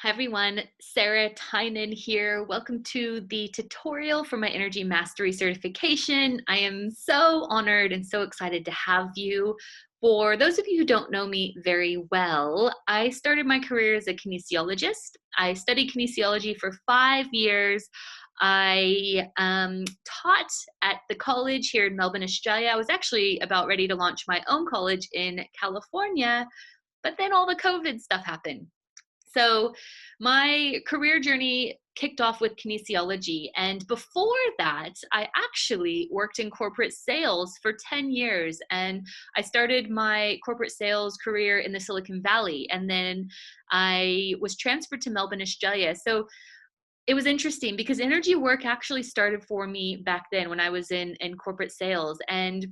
Hi everyone, Sarah Tynan here. Welcome to the tutorial for my Energy Mastery certification. I am so honored and so excited to have you. For those of you who don't know me very well, I started my career as a kinesiologist. I studied kinesiology for 5 years. I taught at the college here in Melbourne, Australia. I was actually about ready to launch my own college in California, but then all the COVID stuff happened. So my career journey kicked off with kinesiology. And before that, I actually worked in corporate sales for 10 years. And I started my corporate sales career in the Silicon Valley. And then I was transferred to Melbourne, Australia. So it was interesting because energy work actually started for me back then when I was in corporate sales. And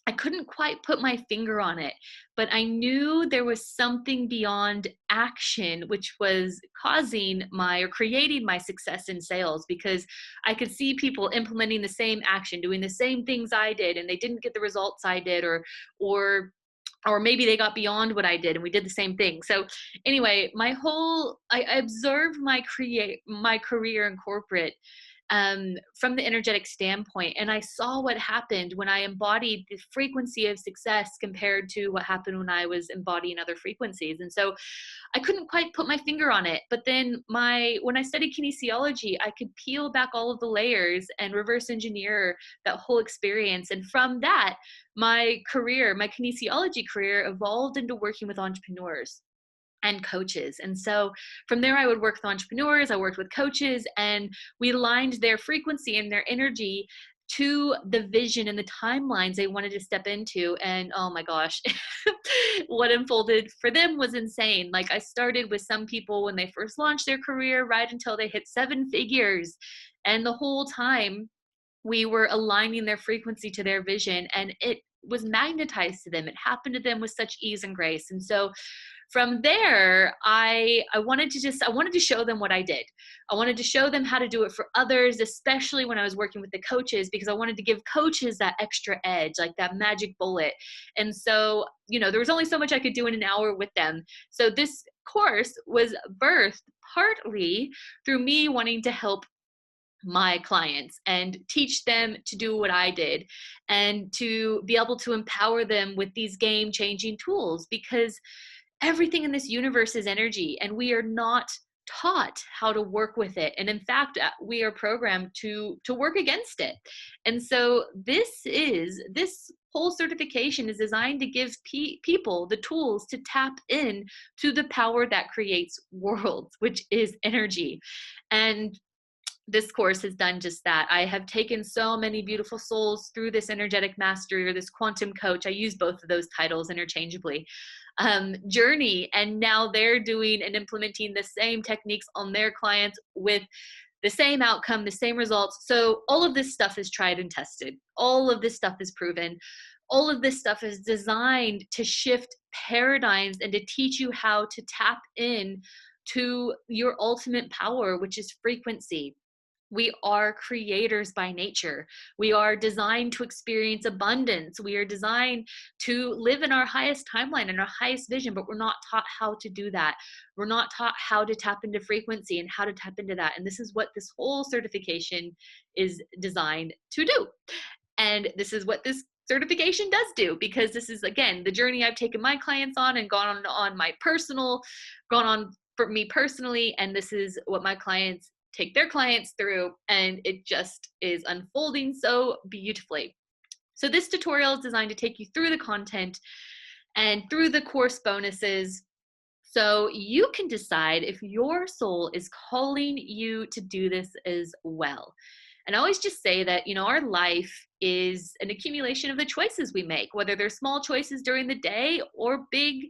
I couldn't quite put my finger on it, but I knew there was something beyond action which was causing my or creating my success in sales, because I could see people implementing the same action, doing the same things I did, and they didn't get the results I did, or or maybe they got beyond what I did and we did the same thing. So anyway, I observed my career in corporate from the energetic standpoint. And I saw what happened when I embodied the frequency of success compared to what happened when I was embodying other frequencies. And so I couldn't quite put my finger on it. But then when I studied kinesiology, I could peel back all of the layers and reverse engineer that whole experience. And from that, my kinesiology career evolved into working with entrepreneurs and coaches. And so from there, I would work with entrepreneurs, I worked with coaches, and we aligned their frequency and their energy to the vision and the timelines they wanted to step into. And oh my gosh, what unfolded for them was insane. Like, I started with some people when they first launched their career, right until they hit 7 figures. And the whole time, we were aligning their frequency to their vision, and it was magnetized to them. It happened to them with such ease and grace. And so from there, I wanted to show them what I did. I wanted to show them how to do it for others, especially when I was working with the coaches, because I wanted to give coaches that extra edge, like that magic bullet. And so, there was only so much I could do in an hour with them. So this course was birthed partly through me wanting to help my clients and teach them to do what I did, and to be able to empower them with these game changing tools, because everything in this universe is energy, and we are not taught how to work with it. And in fact, we are programmed to work against it. And so this whole certification is designed to give people the tools to tap in to the power that creates worlds, which is energy. And this course has done just that. I have taken so many beautiful souls through this energetic mastery, or this quantum coach, I use both of those titles interchangeably, journey. And now they're doing and implementing the same techniques on their clients with the same outcome, the same results. So all of this stuff is tried and tested. All of this stuff is proven. All of this stuff is designed to shift paradigms and to teach you how to tap in to your ultimate power, which is frequency. We are creators by nature. We are designed to experience abundance. We are designed to live in our highest timeline and our highest vision, but we're not taught how to do that. We're not taught how to tap into frequency and how to tap into that. And this is what this whole certification is designed to do. And this is what this certification does do, because this is, again, the journey I've taken my clients on and gone on for me personally. And this is what my clients take their clients through, and it just is unfolding so beautifully. So this tutorial is designed to take you through the content and through the course bonuses, so you can decide if your soul is calling you to do this as well. And I always just say that, our life is an accumulation of the choices we make, whether they're small choices during the day or big,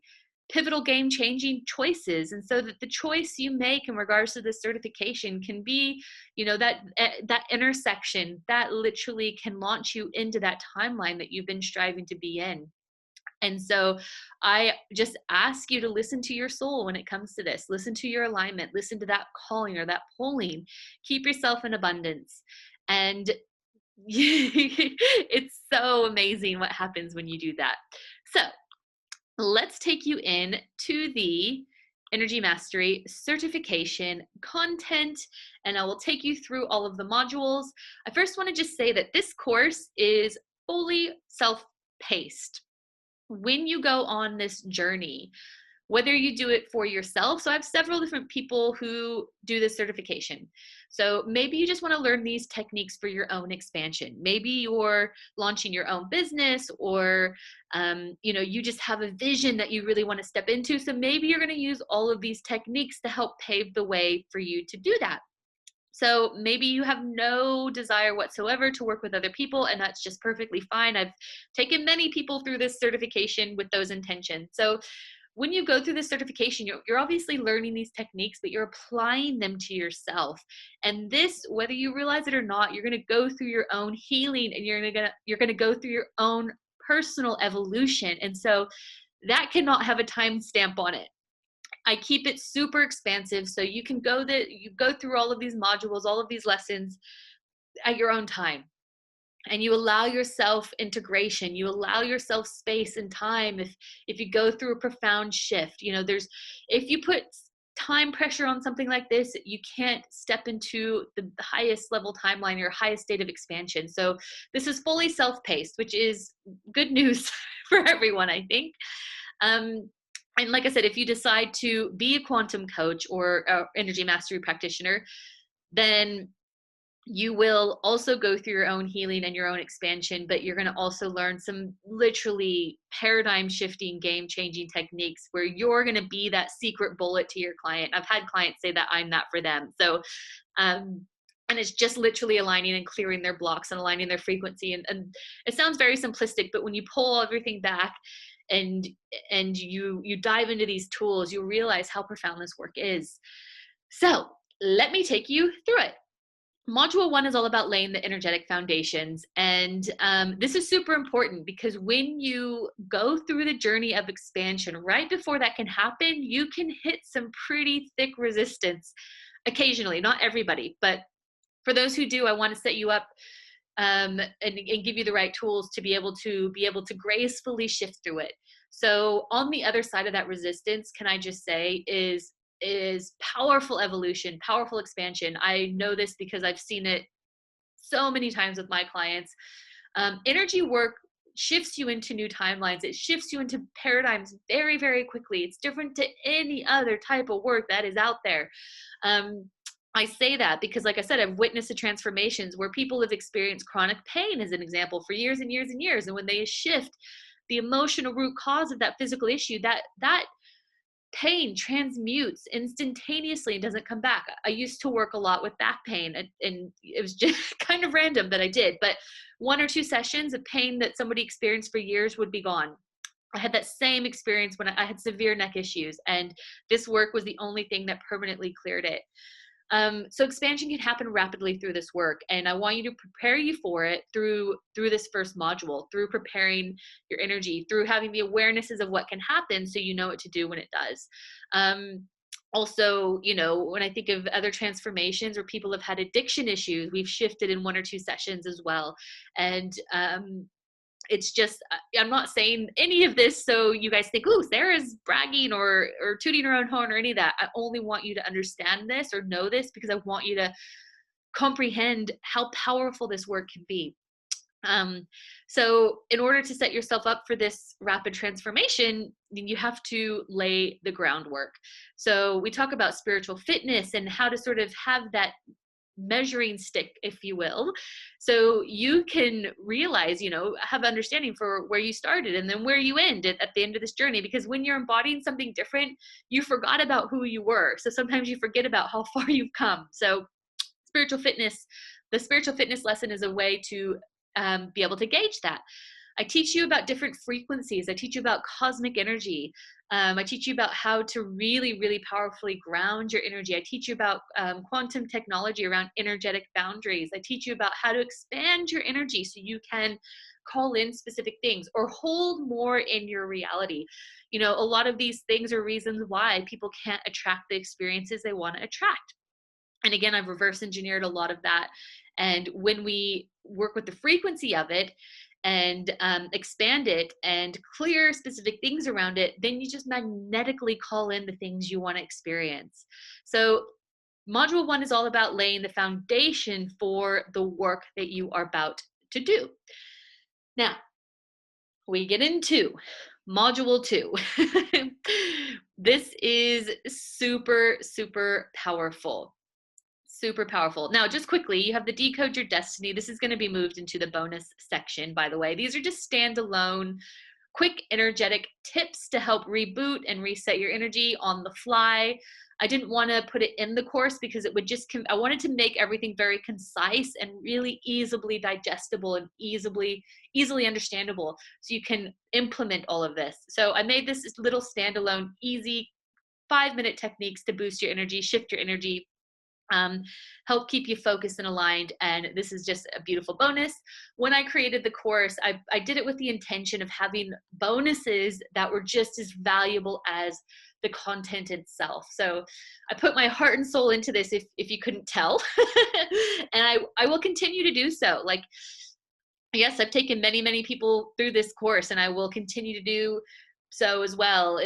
pivotal, game changing choices. And so that the choice you make in regards to this certification can be, that intersection that literally can launch you into that timeline that you've been striving to be in. And so I just ask you to listen to your soul when it comes to this. Listen to your alignment, listen to that calling or that pulling. Keep yourself in abundance. And it's so amazing what happens when you do that. So let's take you in to the Energy Mastery certification content, and I will take you through all of the modules. I first want to just say that this course is fully self-paced. When you go on this journey, whether you do it for yourself. So I have several different people who do this certification. So maybe you just want to learn these techniques for your own expansion. Maybe you're launching your own business, or you just have a vision that you really want to step into. So maybe you're going to use all of these techniques to help pave the way for you to do that. So maybe you have no desire whatsoever to work with other people, and that's just perfectly fine. I've taken many people through this certification with those intentions. So when you go through this certification, you're obviously learning these techniques, but you're applying them to yourself. And this, whether you realize it or not, you're going to go through your own healing, and you're going to go through your own personal evolution. And so that cannot have a time stamp on it. I keep it super expansive, so you can you go through all of these modules, all of these lessons at your own time. And you allow yourself integration, you allow yourself space and time. If you go through a profound shift, if you put time pressure on something like this, you can't step into the highest level timeline, your highest state of expansion. So this is fully self-paced, which is good news for everyone, I think. And like I said, if you decide to be a quantum coach or energy mastery practitioner, then you will also go through your own healing and your own expansion, but you're going to also learn some literally paradigm shifting, game changing techniques where you're going to be that secret bullet to your client. I've had clients say that I'm that for them. So, and it's just literally aligning and clearing their blocks and aligning their frequency. And it sounds very simplistic, but when you pull everything back and you dive into these tools, you realize how profound this work is. So let me take you through it. Module 1 is all about laying the energetic foundations. And this is super important because when you go through the journey of expansion, right before that can happen, you can hit some pretty thick resistance occasionally, not everybody, but for those who do, I want to set you up and give you the right tools to be able to gracefully shift through it. So on the other side of that resistance, can I just say, is powerful evolution, powerful expansion. I know this because I've seen it so many times with my clients. Energy work shifts you into new timelines. It shifts you into paradigms very, very quickly. It's different to any other type of work that is out there. I say that because, like I said, I've witnessed the transformations where people have experienced chronic pain, as an example, for years and years and years. And when they shift the emotional root cause of that physical issue, that pain transmutes instantaneously and doesn't come back. I used to work a lot with back pain, and it was just kind of random that I did, but 1 or 2 sessions of pain that somebody experienced for years would be gone. I had that same experience when I had severe neck issues, and this work was the only thing that permanently cleared it. So expansion can happen rapidly through this work, and I want you to prepare you for it through this first module, through preparing your energy, through having the awarenesses of what can happen so you know what to do when it does. Also, when I think of other transformations where people have had addiction issues, we've shifted in 1 or 2 sessions as well. And it's just, I'm not saying any of this so you guys think, ooh, Sarah's bragging or tooting her own horn or any of that. I only want you to understand this or know this because I want you to comprehend how powerful this work can be. So in order to set yourself up for this rapid transformation, you have to lay the groundwork. So we talk about spiritual fitness and how to sort of have that measuring stick, if you will, so you can realize, have understanding for where you started and then where you end at the end of this journey. Because when you're embodying something different, you forgot about who you were. So sometimes you forget about how far you've come. So the spiritual fitness lesson is a way to be able to gauge that. I teach you about different frequencies. I teach you about cosmic energy. I teach you about how to really, really powerfully ground your energy. I teach you about quantum technology around energetic boundaries. I teach you about how to expand your energy so you can call in specific things or hold more in your reality. A lot of these things are reasons why people can't attract the experiences they want to attract. And again, I've reverse engineered a lot of that. And when we work with the frequency of it, and expand it and clear specific things around it, then you just magnetically call in the things you want to experience. So module 1 is all about laying the foundation for the work that you are about to do. Now, we get into module 2. This is super, super powerful. Super powerful. Now, just quickly, you have the Decode Your Destiny. This is going to be moved into the bonus section, by the way. These are just standalone, quick, energetic tips to help reboot and reset your energy on the fly. I didn't want to put it in the course because it would just, I wanted to make everything very concise and really easily digestible and easily understandable so you can implement all of this. So I made this little standalone, easy 5-minute techniques to boost your energy, shift your energy, help keep you focused and aligned. And this is just a beautiful bonus. When I created the course, I did it with the intention of having bonuses that were just as valuable as the content itself. So I put my heart and soul into this, if you couldn't tell. And I will continue to do so. Like, yes, I've taken many, many people through this course, and I will continue to do so as well.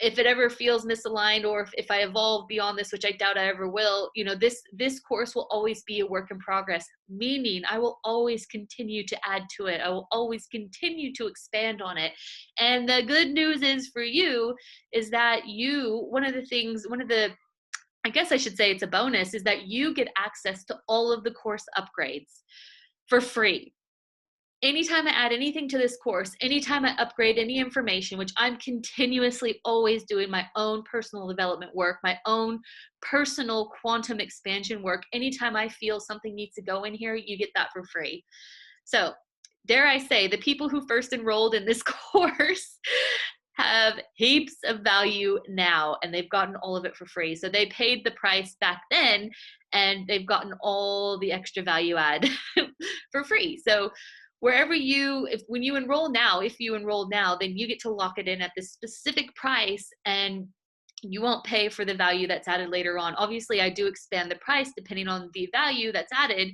If it ever feels misaligned, or if I evolve beyond this, which I doubt I ever will, this course will always be a work in progress, meaning I will always continue to add to it. I will always continue to expand on it. And the good news is for you is that one of the, I guess I should say it's a bonus, is that you get access to all of the course upgrades for free. Anytime I add anything to this course, anytime I upgrade any information, which I'm continuously always doing my own personal development work, my own personal quantum expansion work, anytime I feel something needs to go in here, you get that for free. So, dare I say, the people who first enrolled in this course have heaps of value now, and they've gotten all of it for free. So they paid the price back then, and they've gotten all the extra value add for free. So when you enroll now, if you enroll now, then you get to lock it in at this specific price, and you won't pay for the value that's added later on. Obviously, I do expand the price depending on the value that's added,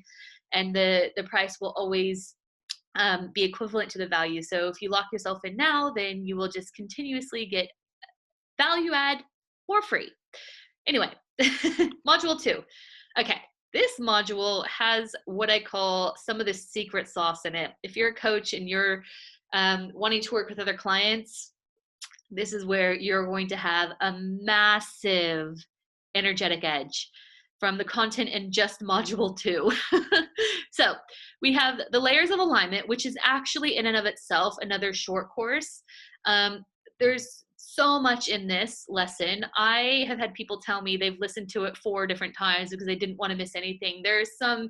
and the price will always be equivalent to the value. So if you lock yourself in now, then you will just continuously get value add for free. Anyway, module 2. Okay, this module has what I call some of the secret sauce in it. If you're a coach and you're wanting to work with other clients, this is where you're going to have a massive energetic edge from the content in just module 2. So we have the layers of alignment, which is actually in and of itself another short course. There's so much in this lesson. I have had people tell me they've listened to it 4 different times because they didn't want to miss anything. There's some,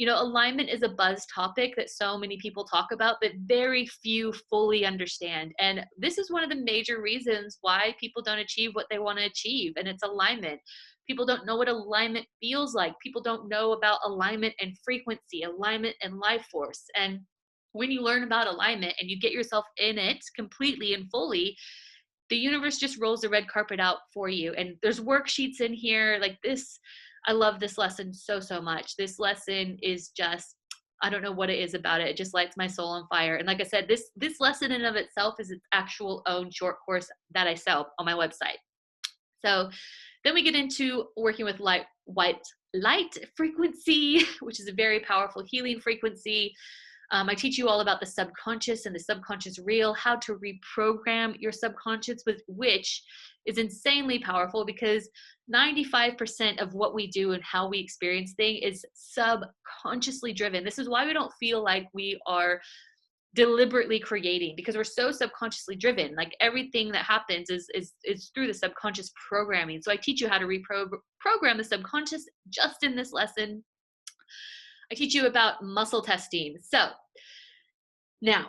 alignment is a buzz topic that so many people talk about, but very few fully understand. And this is one of the major reasons why people don't achieve what they want to achieve, and it's alignment. People don't know what alignment feels like. People don't know about alignment and frequency, alignment and life force. And when you learn about alignment and you get yourself in it completely and fully, the universe just rolls the red carpet out for you. And there's worksheets in here like this. I love this lesson so, so much. This lesson is just, I don't know what it is about it. It just lights my soul on fire. And like I said, this lesson in and of itself is its actual own short course that I sell on my website. So then we get into working with white light frequency, which is a very powerful healing frequency. I teach you all about the subconscious and the subconscious reel, how to reprogram your subconscious, which is insanely powerful because 95% of what we do and how we experience things is subconsciously driven. This is why we don't feel like we are deliberately creating, because we're so subconsciously driven. Like everything that happens is through the subconscious programming. So I teach you how to reprogram the subconscious just in this lesson. I teach you about muscle testing. So now,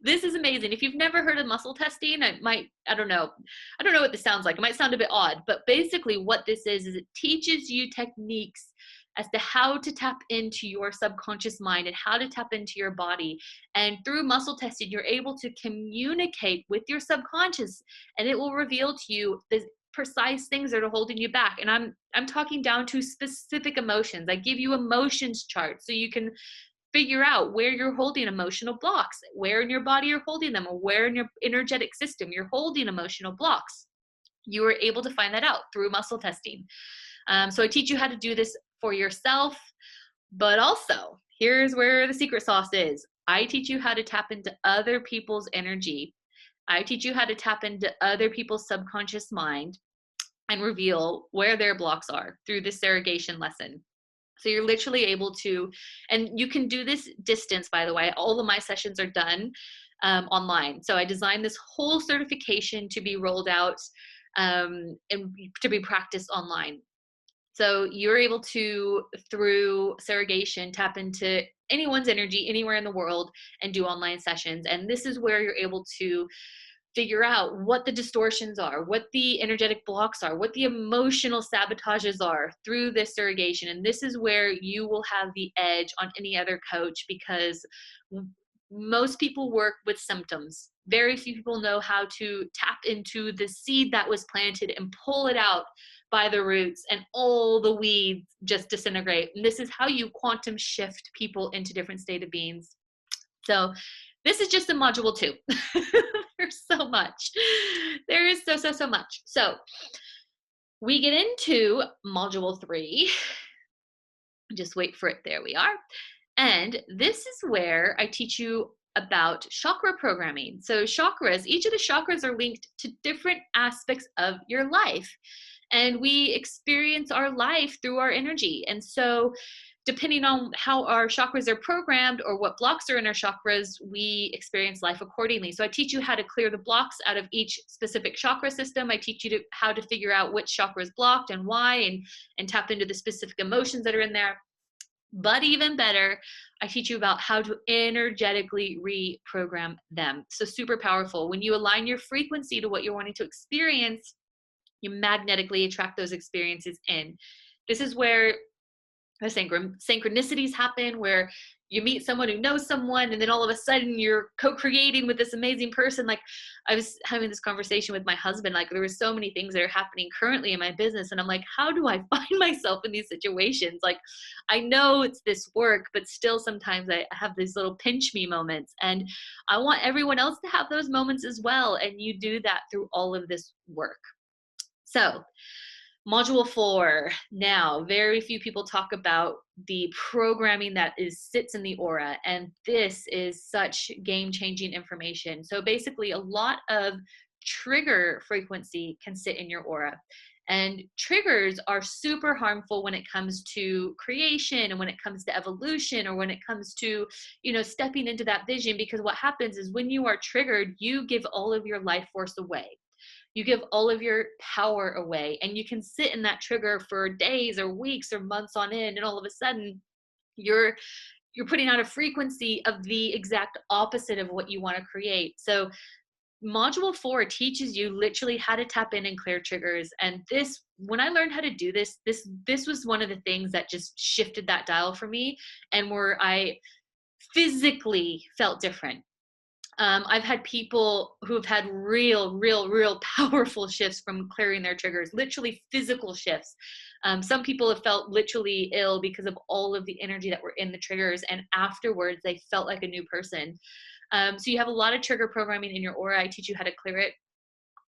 this is amazing. If you've never heard of muscle testing, I don't know what this sounds like. It might sound a bit odd, but basically what this is it teaches you techniques as to how to tap into your subconscious mind and how to tap into your body. And through muscle testing, you're able to communicate with your subconscious, and it will reveal to you the precise things that are holding you back. And I'm talking down to specific emotions. I give you emotions charts so you can figure out where you're holding emotional blocks, where in your body you're holding them, or where in your energetic system you're holding emotional blocks. You are able to find that out through muscle testing. So I teach you how to do this for yourself, but also here's where the secret sauce is. I teach you how to tap into other people's energy. I teach you how to tap into other people's subconscious mind and reveal where their blocks are through this surrogation lesson. So you're literally able to, and you can do this distance, by the way. All of my sessions are done online. So I designed this whole certification to be rolled out and to be practiced online. So you're able to, through surrogation, tap into anyone's energy anywhere in the world and do online sessions. And this is where you're able to figure out what the distortions are, what the energetic blocks are, what the emotional sabotages are through this surrogation. And this is where you will have the edge on any other coach, because most people work with symptoms. Very few people know how to tap into the seed that was planted and pull it out by the roots, and all the weeds just disintegrate. And this is how you quantum shift people into different state of beings. So this is just a module 2. There's so much. There is so much. So we get into module 3. Just wait for it. There we are. And this is where I teach you about chakra programming. So chakras, each of the chakras are linked to different aspects of your life. And we experience our life through our energy. And so depending on how our chakras are programmed or what blocks are in our chakras, we experience life accordingly. So I teach you how to clear the blocks out of each specific chakra system. I teach you how to figure out which chakra is blocked and why, and tap into the specific emotions that are in there. But even better, I teach you about how to energetically reprogram them. So super powerful. When you align your frequency to what you're wanting to experience, you magnetically attract those experiences in. This is where the synchronicities happen, where you meet someone who knows someone, and then all of a sudden you're co-creating with this amazing person. Like, I was having this conversation with my husband, like there were so many things that are happening currently in my business, and I'm like, how do I find myself in these situations? Like, I know it's this work, but still sometimes I have these little pinch me moments, and I want everyone else to have those moments as well. And you do that through all of this work. So module 4. Now, very few people talk about the programming that sits in the aura, and this is such game-changing information. So basically, a lot of trigger frequency can sit in your aura. And triggers are super harmful when it comes to creation, and when it comes to evolution, or when it comes to, stepping into that vision. Because what happens is when you are triggered, you give all of your life force away. You give all of your power away, and you can sit in that trigger for days or weeks or months on end, and all of a sudden you're putting out a frequency of the exact opposite of what you want to create. So module 4 teaches you literally how to tap in and clear triggers. And this, when I learned how to do this was one of the things that just shifted that dial for me, and where I physically felt different. I've had people who've had real powerful shifts from clearing their triggers, literally physical shifts. Some people have felt literally ill because of all of the energy that were in the triggers, and afterwards they felt like a new person. So you have a lot of trigger programming in your aura. I teach you how to clear it.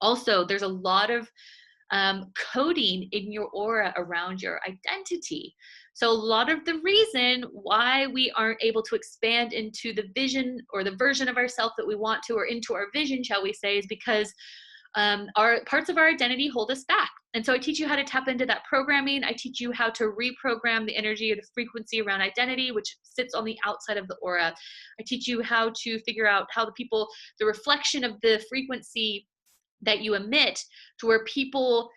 Also, there's a lot of coding in your aura around your identity. So a lot of the reason why we aren't able to expand into the vision or the version of ourselves that we want to, or into our vision, shall we say, is because our parts of our identity hold us back. And so I teach you how to tap into that programming. I teach you how to reprogram the energy or the frequency around identity, which sits on the outside of the aura. I teach you how to figure out how the reflection of the frequency that you emit, to where people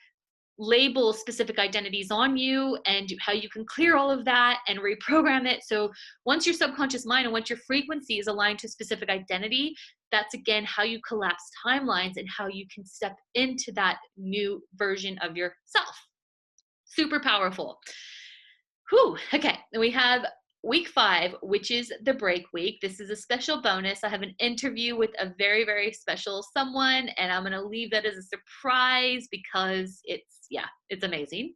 label specific identities on you, and how you can clear all of that and reprogram it. So once your subconscious mind and once your frequency is aligned to a specific identity, that's again how you collapse timelines and how you can step into that new version of yourself. Super powerful. Whew, okay, and we have week 5, which is the break week. This is a special bonus. I have an interview with a very special someone, and I'm going to leave that as a surprise because it's amazing.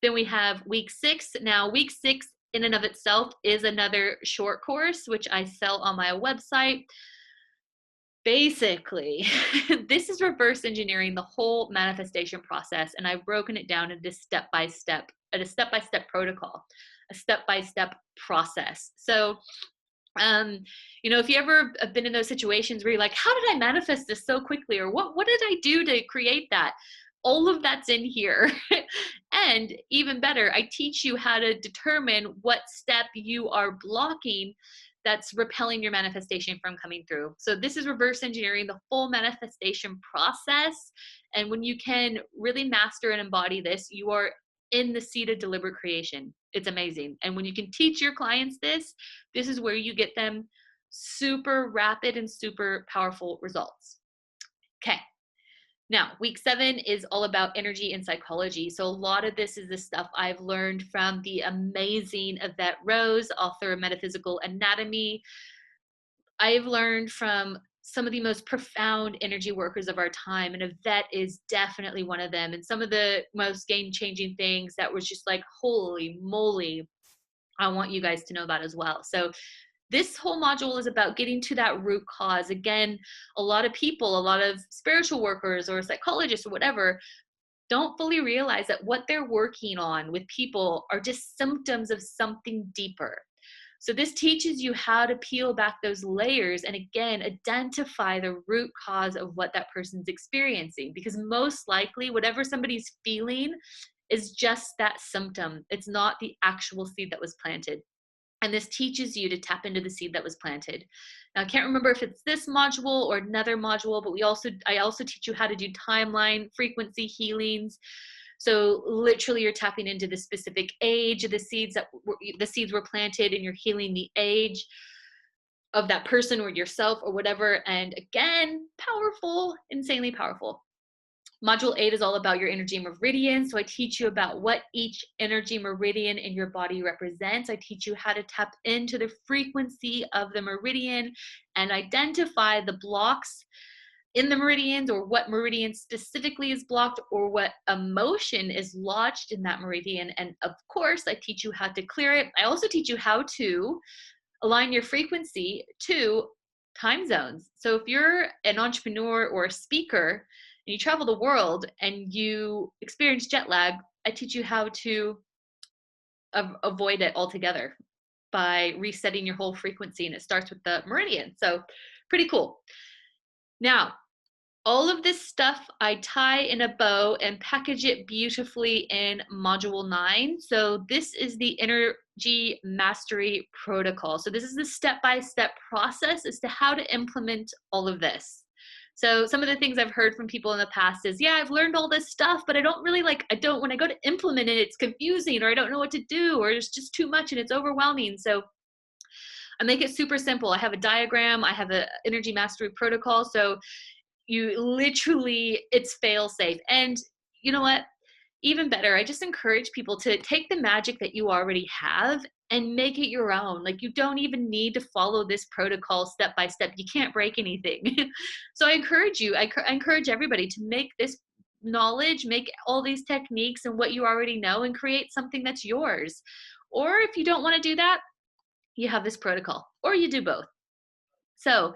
Then we have week 6. Now, week 6 in and of itself is another short course, which I sell on my website. Basically, this is reverse engineering the whole manifestation process, and I've broken it down into a step by step protocol, a step by step process. So, um, if you ever have been in those situations where you're like, how did I manifest this so quickly? Or what did I do to create that? All of that's in here. And even better, I teach you how to determine what step you are blocking that's repelling your manifestation from coming through. So this is reverse engineering the full manifestation process. And when you can really master and embody this, you are in the seat of deliberate creation. It's amazing. And when you can teach your clients this is where you get them super rapid and super powerful results. Okay. Now, week 7 is all about energy and psychology. So a lot of this is the stuff I've learned from the amazing Yvette Rose, author of Metaphysical Anatomy. I've learned from some of the most profound energy workers of our time, and Yvette is definitely one of them. And some of the most game-changing things that was just like, holy moly, I want you guys to know that as well. So this whole module is about getting to that root cause. Again, a lot of people, a lot of spiritual workers or psychologists or whatever, don't fully realize that what they're working on with people are just symptoms of something deeper. So this teaches you how to peel back those layers and again, identify the root cause of what that person's experiencing. Because most likely, whatever somebody's feeling is just that symptom. It's not the actual seed that was planted. And this teaches you to tap into the seed that was planted. Now, I can't remember if it's this module or another module, but I also teach you how to do timeline, frequency healings. So literally you're tapping into the specific age of the seeds were planted, and you're healing the age of that person or yourself or whatever. And again, powerful, insanely powerful. Module 8 is all about your energy meridian. So I teach you about what each energy meridian in your body represents. I teach you how to tap into the frequency of the meridian and identify the blocks in the meridians, or what meridian specifically is blocked, or what emotion is lodged in that meridian. And of course, I teach you how to clear it. I also teach you how to align your frequency to time zones. So if you're an entrepreneur or a speaker, and you travel the world and you experience jet lag, I teach you how to avoid it altogether by resetting your whole frequency. And it starts with the meridian. So pretty cool. Now, all of this stuff I tie in a bow and package it beautifully in module 9. So this is the energy mastery protocol. So this is the step-by-step process as to how to implement all of this. So some of the things I've heard from people in the past is, yeah, I've learned all this stuff, but I don't really when I go to implement it, it's confusing, or I don't know what to do, or it's just too much and it's overwhelming. So I make it super simple. I have a diagram, I have an energy mastery protocol. So it's fail safe. And you know what? Even better, I just encourage people to take the magic that you already have and make it your own. Like, you don't even need to follow this protocol step by step. You can't break anything. So I encourage everybody to make this knowledge, make all these techniques and what you already know, and create something that's yours. Or if you don't want to do that, you have this protocol, or you do both. So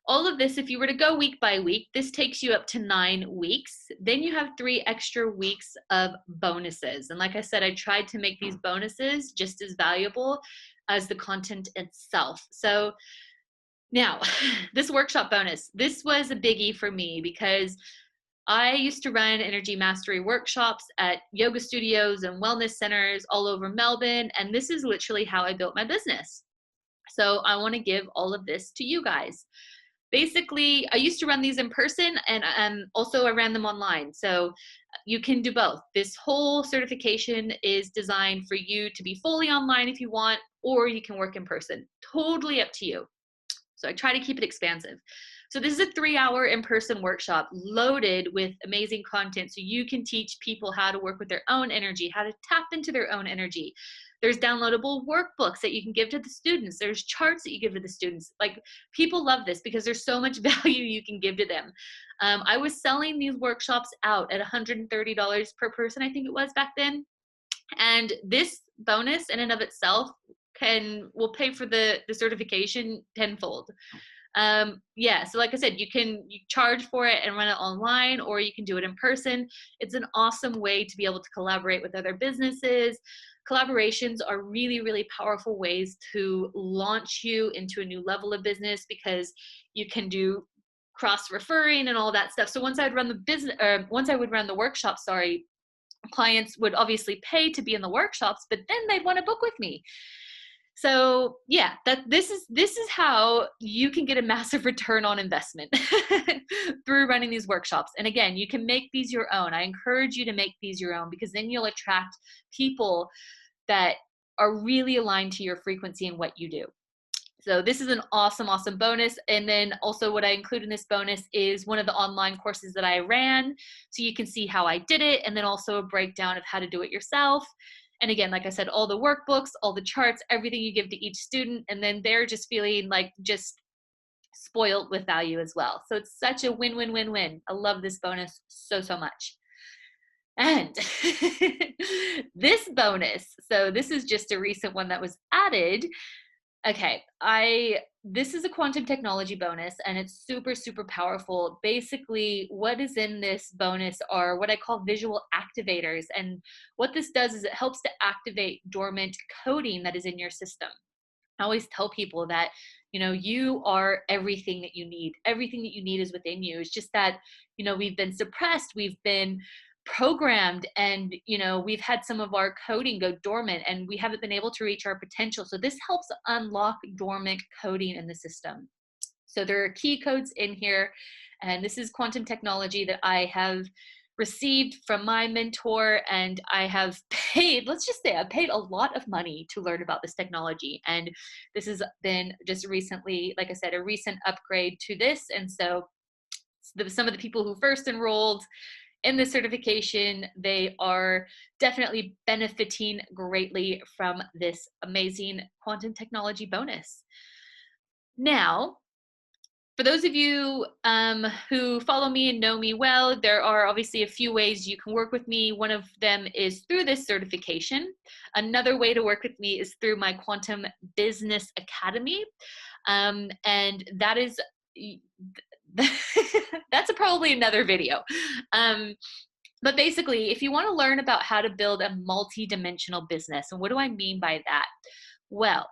all of this, if you were to go week by week, this takes you up to 9 weeks. Then you have 3 extra weeks of bonuses. And like I said, I tried to make these bonuses just as valuable as the content itself. So now, this workshop bonus, this was a biggie for me because I used to run energy mastery workshops at yoga studios and wellness centers all over Melbourne. And this is literally how I built my business. So I want to give all of this to you guys. Basically, I used to run these in person, and also I ran them online. So you can do both. This whole certification is designed for you to be fully online if you want, or you can work in person. Totally up to you. So I try to keep it expansive. So this is a 3-hour in-person workshop loaded with amazing content. So you can teach people how to work with their own energy, how to tap into their own energy. There's downloadable workbooks that you can give to the students. There's charts that you give to the students. Like, people love this because there's so much value you can give to them. I was selling these workshops out at $130 per person, I think it was back then. And this bonus in and of itself will pay for the certification tenfold. Yeah, so like I said, you charge for it and run it online, or you can do it in person. It's an awesome way to be able to collaborate with other businesses. Collaborations are really, really powerful ways to launch you into a new level of business, because you can do cross referring and all that stuff. So once I would run the workshop, sorry, clients would obviously pay to be in the workshops, but then they'd want to book with me. So yeah, this is how you can get a massive return on investment through running these workshops. And again, you can make these your own. I encourage you to make these your own, because then you'll attract people that are really aligned to your frequency and what you do. So this is an awesome, awesome bonus. And then also what I include in this bonus is one of the online courses that I ran. So you can see how I did it, and then also a breakdown of how to do it yourself. And again, like I said, all the workbooks, all the charts, everything you give to each student, and then they're just feeling like just spoiled with value as well. So it's such a win-win-win-win. I love this bonus so, so much. And this bonus, so this is just a recent one that was added. Okay, this is a quantum technology bonus, and it's super, super powerful. Basically, what is in this bonus are what I call visual activators. And what this does is it helps to activate dormant coding that is in your system. I always tell people that, you are everything that you need. Everything that you need is within you. It's just that, we've been suppressed, we've been programmed, and, we've had some of our coding go dormant, and we haven't been able to reach our potential. So this helps unlock dormant coding in the system. So there are key codes in here, and this is quantum technology that I have received from my mentor, and I have paid, let's just say I paid a lot of money to learn about this technology. And this has been just recently, like I said, a recent upgrade to this. And so some of the people who first enrolled in the certification, they are definitely benefiting greatly from this amazing quantum technology bonus. Now, for those of you who follow me and know me well, there are obviously a few ways you can work with me. One of them is through this certification. Another way to work with me is through my Quantum Business Academy. And that is, that's probably another video. But basically, if you want to learn about how to build a multi-dimensional business, and what do I mean by that? Well,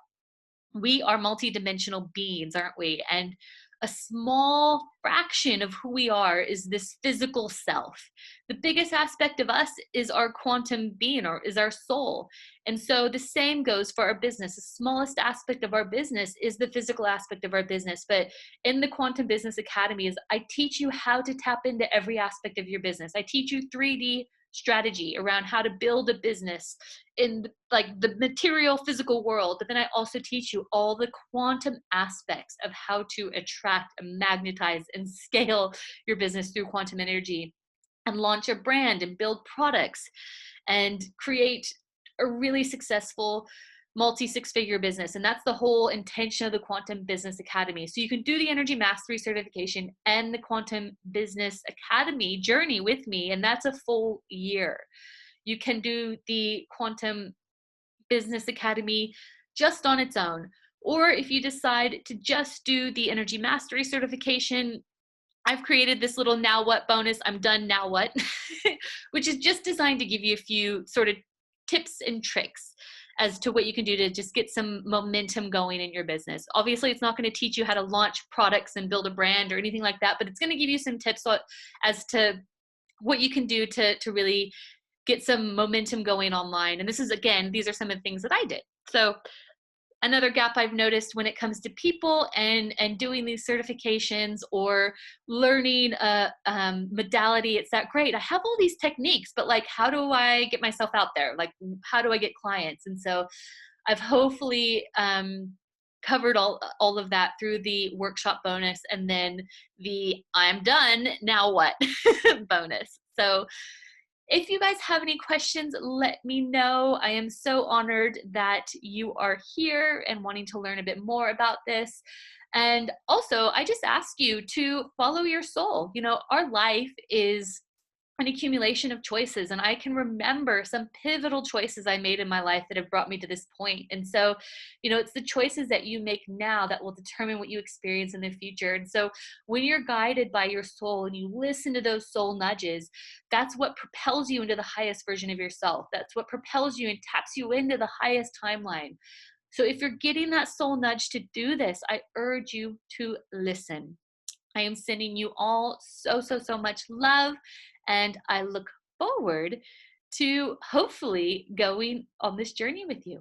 we are multi-dimensional beings, aren't we? And a small fraction of who we are is this physical self. The biggest aspect of us is our quantum being, or is our soul. And so the same goes for our business. The smallest aspect of our business is the physical aspect of our business. But in the Quantum Business Academy, I teach you how to tap into every aspect of your business. I teach you 3D strategy around how to build a business in like the material physical world, but then I also teach you all the quantum aspects of how to attract and magnetize and scale your business through quantum energy, and launch a brand and build products and create a really successful multi-six-figure business. And that's the whole intention of the Quantum Business Academy. So you can do the Energy Mastery certification and the Quantum Business Academy journey with me, and that's a full year. You can do the Quantum Business Academy just on its own. Or if you decide to just do the Energy Mastery certification, I've created this little now what bonus, I'm done now what, which is just designed to give you a few sort of tips and tricks as to what you can do to just get some momentum going in your business. Obviously, it's not going to teach you how to launch products and build a brand or anything like that, but it's going to give you some tips as to what you can do to really get some momentum going online. And this is, again, these are some of the things that I did. So another gap I've noticed when it comes to people and doing these certifications or learning a modality, it's that great. I have all these techniques, but like, how do I get myself out there? Like, how do I get clients? And so I've hopefully covered all of that through the workshop bonus, and then the I'm done, now what bonus. So if you guys have any questions, let me know. I am so honored that you are here and wanting to learn a bit more about this. And also, I just ask you to follow your soul. Our life is an accumulation of choices, and I can remember some pivotal choices I made in my life that have brought me to this point. And so, it's the choices that you make now that will determine what you experience in the future. And so when you're guided by your soul and you listen to those soul nudges, that's what propels you into the highest version of yourself. That's what propels you and taps you into the highest timeline. So if you're getting that soul nudge to do this, I urge you to listen. I am sending you all so, so, so much love. And I look forward to hopefully going on this journey with you.